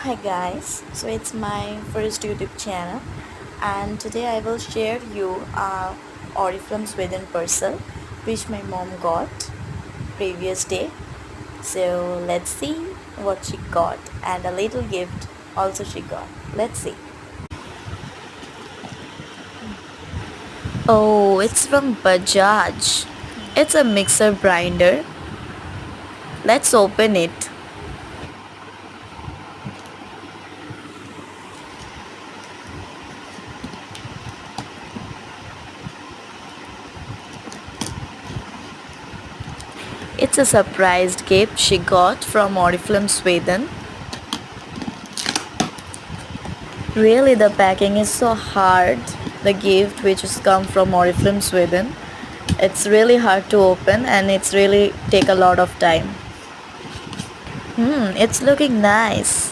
Hi guys, so it's my first YouTube channel and today I will share you oriflame Sweden parcel which my mom got previous day. So let's see what she got and a little gift also she got. Let's see. Oh, it's from Bajaj. It's a mixer grinder. Let's open it. It's a surprise gift she got from Oriflame Sweden. Really, the packing is so hard. The gift which has come from Oriflame Sweden. It's really hard to open and it's really take a lot of time. It's looking nice.